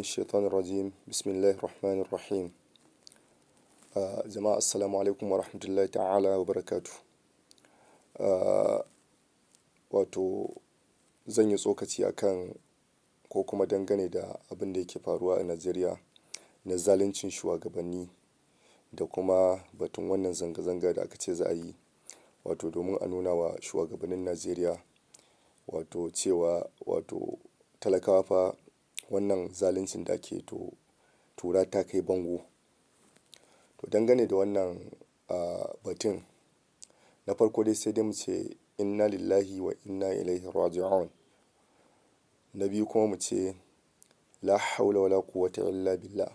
الشيطان الرجيم بسم الله الرحمن الرحيم jama'a assalamu alaikum wa rahmatullahi ta'ala wa barakatu. Wato zan yi tsokaci akan ko kuma dangane da abin da yake faruwa a Najeriya na zaluncin shugabanni da kuma batun wannan zanga-zanga da aka ce za a yi, wato domin a nuna wa shugabannin Najeriya wato cewa wato talakawa fa wannan zaluncin da ake tura ta kai bango. To dangane da wannan batun, na farko dai sai dai mu ce inna lillahi wa inna ilaihi raji'un. Na biyu kuma mu ce la haula wala quwwata illa billah,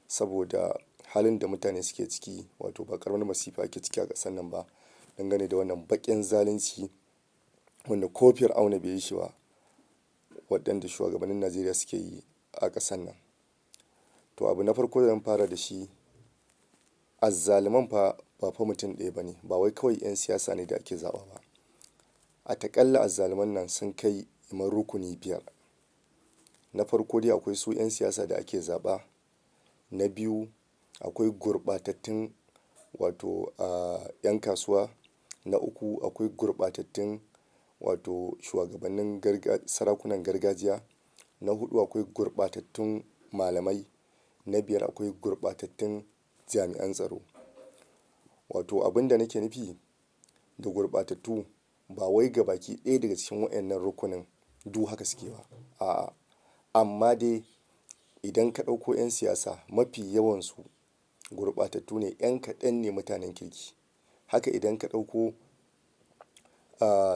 saboda halin da mutane suke ciki wato ba ƙaramin masifa ake ciki a ƙasar nan ba dangane da wannan baƙin zalunci wanda ko Fir'auna bai yi shi ba, waɗanda shugabannin Najeriya suke yi a ƙasar nan. To abu na farko da zan fara da shi, azzaluman fa ba fa mutum ɗaya ba ne, ba wai kawai 'yan siyasa ne da ake zaɓa ba. A taƙalla azzaluman nan sun kai kamar rukuni biyar. Na farko dai akwai su 'yan siyasa da ake zaɓa. Na biyu akwai gurɓatattun wato 'yan kasuwa. Na uku akwai gurɓatattun wato shugabannin sarakunan gargajiya. Na hudu akwai gurɓatattun malamai. Na biyar akwai gurɓatattun jami'an tsaro. Wato abin da nake nufi da gurɓatattu ba wai gabaki ɗaya daga cikin waɗannan rukunin du haka suke ba, a'a, amma dai idan ka ɗauko 'yan siyasa mafi yawansu gurɓatattu ne, 'yan kaɗan ne mutanen kirki. Haka idan ka ɗauko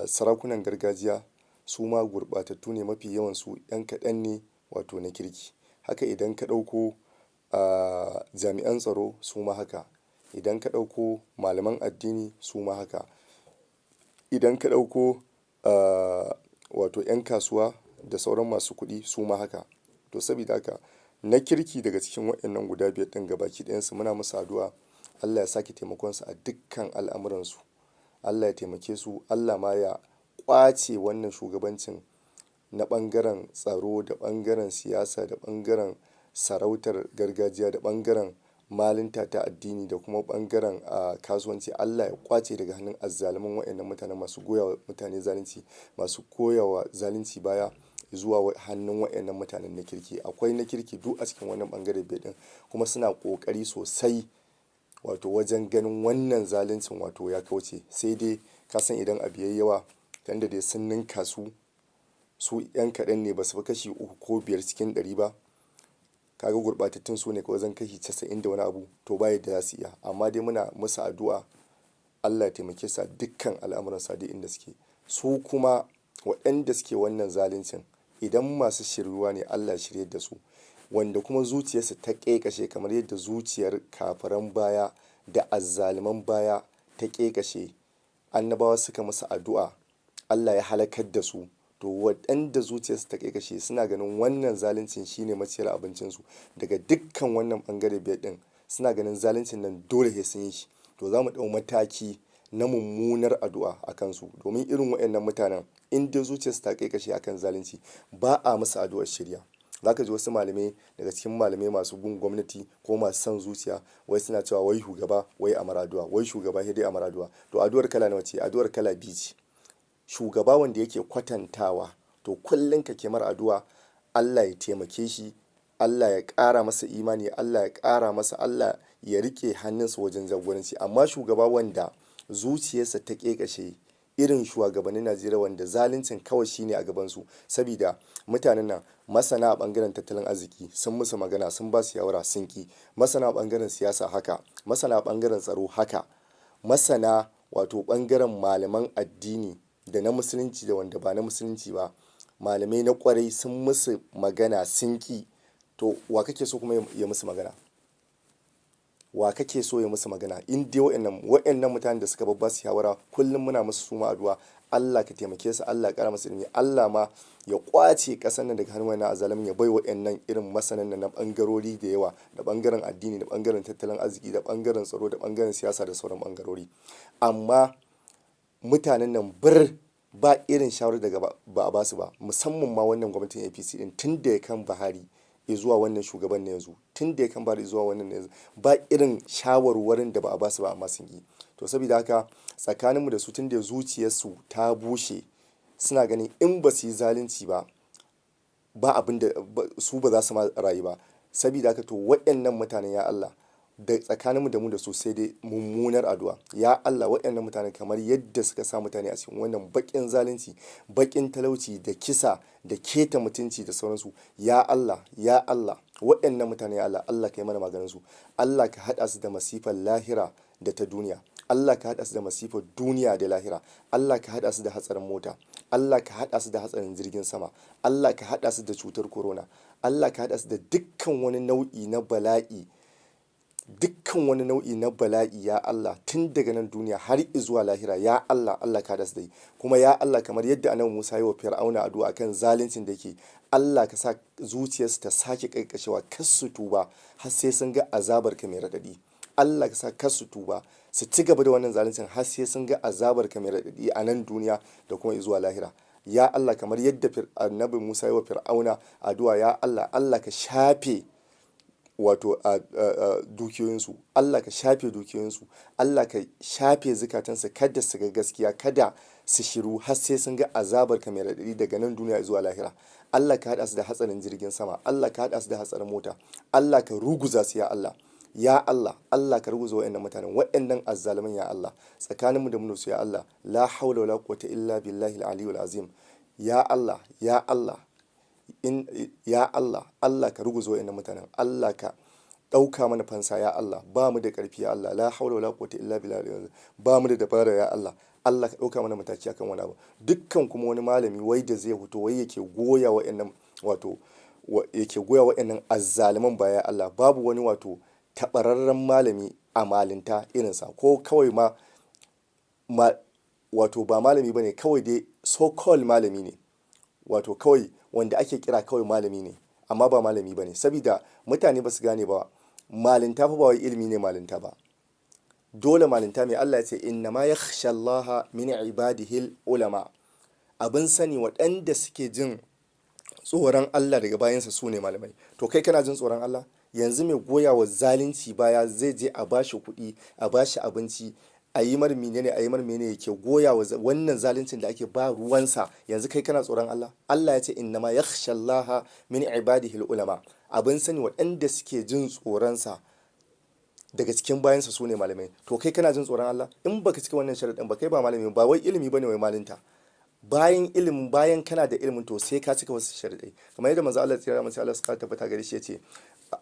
sarakunan gargajiya, su ma gurɓatattu ne, mafi yawansu 'yan kaɗan ne wato na kirki. Haka idan ka ɗauko jami'an tsaro, su ma haka. Idan ka ɗauko malaman addini, su ma haka. Idan ka ɗauko wato 'yan kasuwa da sauran masu kuɗi, su ma haka. To sabida haka na kirki daga cikin waɗannan guda biyar ɗin gabaki ɗayansu muna musu addu'a Allah ya sake taimakonsu a dukkan al'amuransu. Allah ya taimake su, Allah ma ya ƙwace wannan shugabancin na ɓangaren tsaro da ɓangaren siyasa da ɓangaren sarautar gargajiya da ɓangaren malinta ta addini da kuma ɓangaren kasuwanci. Allah ya ƙwace daga hannun azzaluman waɗannan mutanen masu goyawa mutane zalunci, masu koyawa zalunci baya zuwa hannun waɗannan mutanen na kirki. Akwai na kirki duk a cikin wannan ɓangare biyar ɗin, kuma suna ƙoƙari sosai wato wajen ganin wannan zaluncin wato ya kauce. Sai dai ka san idan abu yayi yawa, tunda dai sun ninka su 'yan kaɗan ne, ba su fi kashi 3 ko 5 cikin 100 ba. Kaga gurɓatattun su ne kawai wajen kashi 90 da wani abu, to ba yadda za su iya. Amma dai muna musu addu'a Allah ya taimake su a dukkan al'amuran su duk inda suke. Su kuma waɗanda suke wannan zaluncin idan masu shiryuwa ne, Allah ya shiryar da su. Wanda kuma zuciyarsu ta ƙeƙashe kamar yadda zuciyar kafiran baya da azzaluman baya ta ƙeƙashe, annabawa suka musu addu'a Allah ya halakar da su. To waɗanda zuciyarsu ta ƙeƙashe suna ganin wannan zaluncin shine maciyar abincinsu daga dukkan wannan ɓangare biyar ɗin, suna ganin zaluncin nan dole sai sun yi shi. To za mu ɗau mataki na mummunar addu'a a kansu, domin irin waɗannan mutanen in dai zuciyarsu ta ƙeƙashe akan zalunci ba a musu addu'ar shirya. Za ka ji wasu malamai daga cikin malamai masu bin gwamnati ko masu son zuciya wai suna cewa wai shugaba wai a mara addu'a, wai shugaba sai dai a mara addu'a. To addu'ar kala nawa ce? Addu'ar kala biyu ce. Shugaba wanda yake kwatantawa, to kullum ka ke mara addu'a Allah ya taimake shi, Allah ya ƙara masa imani, Allah ya ƙara masa, Allah ya riƙe hannunsa wajen jagoranci. Amma shugaba wanda zuciyarsa ta ƙeƙashe, irin shugabannin Najeriya wanda zaluncin kawai shine a gabansu, sabida mutanen nan masana a ɓangaren tattalin arziki sun musu magana, sun ba su shawara sun ƙi. Masana a ɓangaren siyasa haka, masana a ɓangaren tsaro haka, masana wato ɓangaren malaman addini da na musulunci da wanda ba na musulunci ba, malamai na ƙwarai sun musu magana sun ƙi. To wa kake so kuma ya musu magana? Wa kake so ya musu magana? In dai waɗannan mutanen da suka babba su shawara kullum muna musu suma addu'a Allah ka taimake su, Allah ya ƙara musu ilimi, Allah ma ya ƙwace ƙasar nan daga hannun wannan azzalumin, ya bai waɗannan irin masanan nan na ɓangarori da yawa, da ɓangaren addini da ɓangaren tattalin arziki da ɓangaren tsaro da ɓangaren siyasa da sauran ɓangarori. Amma mutanen nan ba irin shawarar da ba a basu ba, musamman ma wannan gwamnatin APC din tun da ya kan Buhari zuwa wannan shugaban na yanzu, tun da ya kan bada zuwa wannan na yanzu, ba irin shawarwarin da ba a basu ba amma sun yi. To saboda haka tsakaninmu da su, tun da zuciyarsu ta bushe, suna ganin in ba su yi zalunci ba, ba abin da su ba za su ma rayu ba. Saboda haka to waɗannan mutanen ya Allah, da tsakaninmu da mu da su sai dai mummunar addu'a. Ya Allah, waɗannan mutanen kamar yadda suka sa mutane a cikin wannan baƙin zalunci, baƙin talauci da kisa da keta mutunci da sauransu, ya Allah, ya Allah, waɗannan mutane ya Allah, Allah ka yi mana maganin su. Allah ka haɗa su da masifar lahira da ta duniya. Allah ka haɗa su da masifar duniya da lahira. Allah ka haɗa su da hatsarin mota. Allah ka haɗa su da hatsarin jirgin sama. Allah ka haɗa su da cutar corona. Allah ka haɗa su da dukkan wani nau'i na bala'i, dukkan wani nau'i na bala'i ya Allah, tun daga nan duniya har zuwa lahira. Ya Allah, Allah ka haɗa su da yi. Kuma ya Allah, kamar yadda annabi Musa yi wa Fir'auna addu'a akan zaluncin da yake, Allah ka sa zuciyarsu ta sake kaikashewa, kar su tuba har sai sun ga azabar ka mai raɗaɗi. Allah ka sa kar su tuba su ci gaba da wannan zaluncin har sai sun ga azabar ka mai raɗaɗi a nan duniya da kuma zuwa lahira. Ya Allah, kamar yadda annabi Musa yi wa Fir'auna addu'a, ya Allah, Allah ka shafe wato dukiyoyinsu. Allah ka shafe dukiyoyinsu. Allah ka shafe zukatansu, kada su ga gaskiya, kada su shiru har sai sun ga azabar ka mai raɗaɗi daga nan duniya zuwa lahira. Allah ka haɗa su da hatsarin jirgin sama. Allah ka haɗa su da hatsarin mota. Allah ka ruguza su ya Allah. Ya Allah, Allah ka ruguza waɗannan mutanen, waɗannan azzaluman ya Allah, tsakaninmu da mu su ya Allah. La haula wala quwwata illa billahi al-aliyyil azim. Ya Allah, ya Allah, ya Allah, Allah ka ruguza waɗannan mutanen. Allah ka ɗauka mana fansa ya Allah. Ba mu da ƙarfi ya Allah. La haula wala quwwata illa billahi al-aliyyil azim. Ba mu da dabara ya Allah. Allah ka ɗauka mana mataki akan wani abu. Dukkan kuma wani malami wai da zai fito wai yake goya waɗannan wato yake goya waɗannan azzaluman baya Allah. Babu wani wato taɓararren malami a malinta irinsa, ko kawai ma wato ba malami ba ne, kawai dai so called malami ne, wato kawai wanda ake kira kawai malami ne amma ba malami ba ne. Saboda mutane ba su gane ba, malinta fa ba wai ilimi ne malinta ba. Dole malinta mai Allah ya ce inna ma yakhsha Allah min ibadihil ulama. Abin sani waɗanda suke jin tsoron Allah daga bayansa su ne malamai. To kai kana jin tsoron Allah? Yanzu mai goya wa zalunci baya zai je a bashi kuɗi, a bashi abinci, a yi mar menene, a yi mar menene, yake goya wa wannan zaluncin da ake ba ruwansa. Yanzu kai kana tsoron Allah? Allah ya ce inna ma yakhsha Allah min ibadihi ulama. Abin sani waɗanda suke jin tsoronsa daga cikin bayansa su ne malamai. To kai kana jin tsoron Allah? In baka cika wannan sharaɗin ba kai ba malami ba. Wai ilimi bane wai malinta. Bayan ilimin, bayan kana da ilimin to sai ka cika wasu sharaɗai, kamar yadda manzo Allah ya tsira masa Allah suka tabbata gare shi yace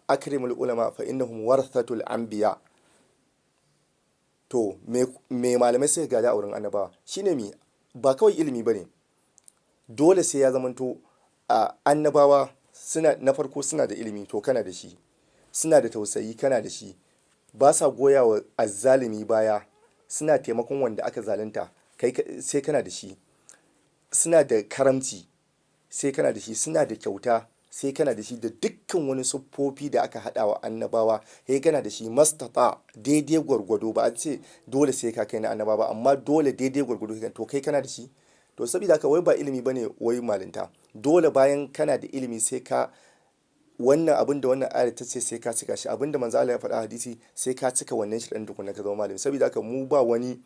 akrimul ulama fa innahum warathatul anbiya. To me malamai sai gada a wurin annabawa shine mi, ba kawai ilimi bane, dole sai ya zamanto annabawa suna na farko suna da ilimi to kana da shi, suna da tausayi kana da shi, ba sa goya wa azzalimi baya, suna taimakon wanda aka zalunta kai sai kana da shi, suna da karamci sai kana da shi, suna da kyauta sai kana da shi, da dukkan wani siffofi da aka haɗa wa annabawa sai kana da shi. Mastata daidai gwargwado, ba a ce dole sai ka kai na annaba ba, amma dole daidai gwargwado to kai kana da shi. To saboda haka wai ba ilimi bane wai malinta, dole bayan kana da ilimi sai ka wannan abin da wannan ayar ta ce sai ka cika shi, abin da manzo Allah ya faɗa hadisi sai ka cika wannan shi dan tukunna ka zama malami. Saboda haka mu ba wani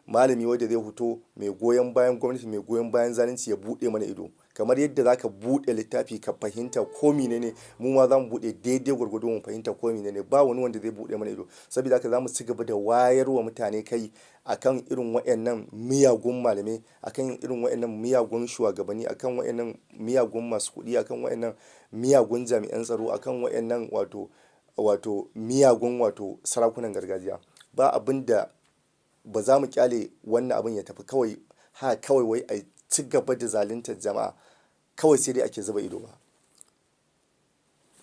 malami wanda zai fito mai goyon bayan gwamnati, mai goyon bayan zalunci ya buɗe mana ido. Kamar yadda zaka buɗe littafi ka fahimta ko menene, mu ma zamu buɗe daidai gwargwado mu fahimta ko menene. Ba wani wanda zai buɗe mana ido. Saboda haka zamu ci gaba da wayarwa mutane kai akan irin waɗannan miyagun malamai, akan irin waɗannan miyagun shugabanni, akan waɗannan miyagun masu kuɗi, akan waɗannan miyagun jami'an tsaro, akan waɗannan wato miyagun wato sarakunan gargajiya. Ba abin da ba za mu kyale wannan abin ya tafi kawai kawai wai a ci gaba da zaluntar jama'a kawai sai dai ake zuba ido ba.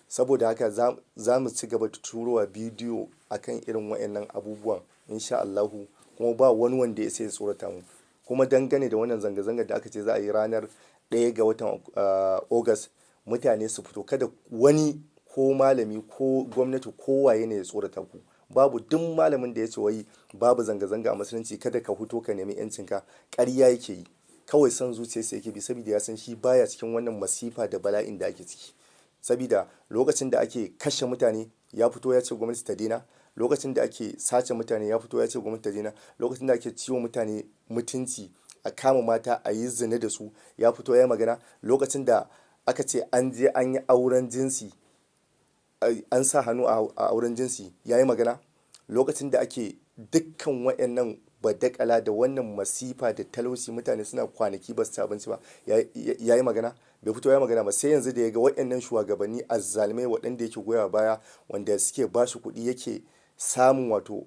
Saboda haka za mu ci gaba da turowa bidiyo akan irin waɗannan abubuwan insha Allahu, kuma ba wani wanda ya sai ya tsorata mu. Kuma dangane da wannan zanga-zangar da aka ce za a yi ranar 1 ga watan August, mutane su fito, kada wani ko malami ko gwamnati ko waye ne ya tsorata ku. Babu duk malamin da ya ce wai babu zanga-zanga a musulunci kada ka fito ka nemi yancinka, ƙarya yake yi, kawai son zuciyarsa yake bi, saboda ya san shi baya cikin wannan masifa da bala'in da ake ciki. Sabida lokacin da ake kashe mutane ya fito ya ce gwamnati ta daina, lokacin da ake sace mutane ya fito ya ce gwamnati ta daina, lokacin da ake ciwo mutane mutunci, a kama mata a yi zina da su ya fito ya yi magana, lokacin da aka ce an je an yi auren jinsi, an sa hannu a auren jinsi ya yi magana, lokacin da ake dukkan wayannan badakala da wannan masifa da talauci, mutane suna kwanaki ba su ci abinci ba, ya yi magana, bai fito ya yi magana ba. Sai yanzu da ya ga wayannan shugabanni azzalumai waɗanda yake goya baya, wanda suke ba shi kuɗi yake samun wato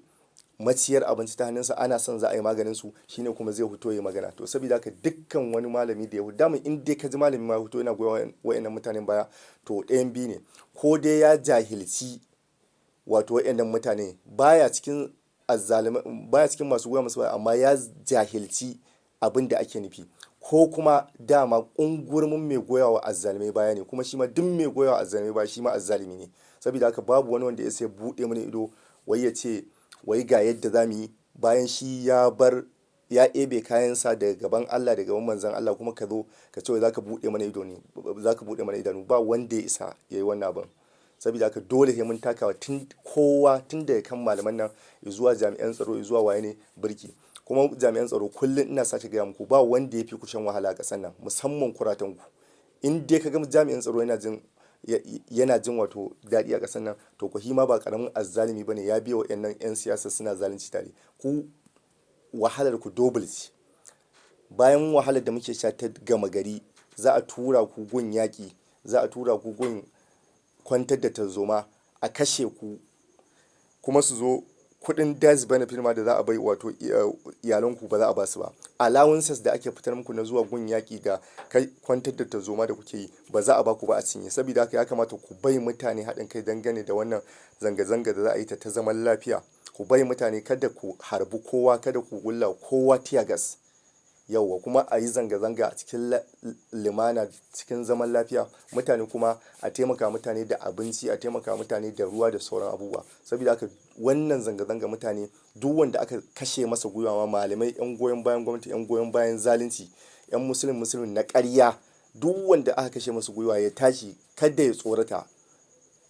maciyar abinci ta hannunsa, ana son za a yi maganin su, shine kuma zai fito ya yi magana. To saboda haka dukkan wani malami da ya fito, daman in dai ka ji malami ma fito yana goya wayannan mutanen baya, to ɗayan biyu ne, ko dai ya jahilci wato wayannan mutane, baya cikin azzalumai, baya cikin masu goya musu baya, amma ya jahilci abin da ake nufi, ko kuma dama ƙungurmin mai goyawa azzalumai baya ne, kuma shi ma duk mai goyawa azzalumai baya shi ma azzalumi ne. Saboda haka babu wani wanda ya sai buɗe mana ido wai ya ce wai ga yadda za mu yi, bayan shi ya bar ya ebe kayansa daga gaban Allah, daga gaban manzon Allah, kuma ka zo ka ce wai za ka buɗe mana ido ne, za ka buɗe mana idanu. Ba wanda ya isa ya yi wannan abin. Saboda haka dole sai mun takawa kowa tun daga kan malaman nan zuwa jami'an tsaro zuwa waye ne birki. Kuma jami'an tsaro kullum ina sake gaya muku, ba wanda ya fi ku shan wahala a ƙasar nan, musamman kuratanku. In dai ka ga jami'in tsaro yana jin wato daɗi a ƙasar nan, to ko hima ba ƙaramin azzalumi bane, ya biya wayannan 'yan siyasa suna zalunci tare. Ku wahalar ku double ce. Bayan wahalar da muke sha ta gama gari, za a tura ku gun yaƙi, za a tura ku gun kwantar da tarzoma, a kashe ku, kuma su zo kuɗin death benefit ma da za a bai wato iyalanku ba za a ba su ba. Allowances da ake fitar muku na zuwa gun yaƙi da kai kwantar da tarzoma da kuke yi, ba za a ba ku ba a cinye. Saboda haka ya kamata ku bai mutane haɗin kai dangane da wannan zanga-zanga da za a yi ta zaman lafiya. Ku bai mutane, kada ku harbi kowa, kada ku wulla kowa tear gas. Yauwa, kuma a yi zanga-zanga a cikin limana, cikin zaman lafiya. Mutane kuma a taimaka mutane da abinci, a taimaka mutane da ruwa da sauran abubuwa. Saboda haka wannan zanga-zanga mutane, duk wanda aka kashe masa gwiwa, ma malamai, 'yan goyon bayan gwamnati, 'yan goyon bayan zalunci, 'yan musulun na ƙarya, duk wanda aka kashe masa gwiwa ya tashi, kada ya tsorata.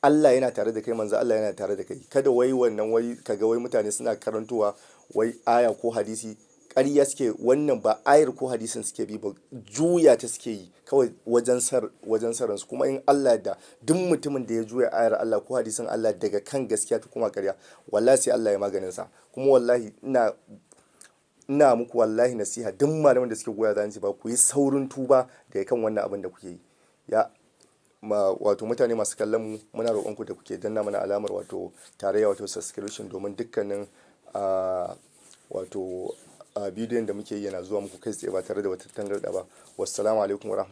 Allah yana tare da kai, manzo Allah yana tare da kai. Kada wai wannan wai kaga wai mutane suna karantowa wai aya ko hadisi, ƙarya suke. Wannan ba ayar ko hadisin suke bi ba, juya ta suke yi kawai wajen saransu. Kuma in Allah da duk mutumin da ya juya ayar Allah ko hadisin Allah daga kan gaskiya ta kuma ƙarya, wallahi sai Allah ya maganin sa. Kuma wallahi ina muku wallahi nasiha, duk malaman da suke goya zalunci ba, ku yi saurin tuba daga kan wannan abin da kuke yi. Wato mutane masu kallon mu, muna roƙon ku da kuke danna mana alamar wato tarayya, wato subscription, domin dukkanin wato bidiyon da muke yi yana zuwa muku kai tsaye ba tare da wata tangarɗa ba. Wassalamu alaikum wa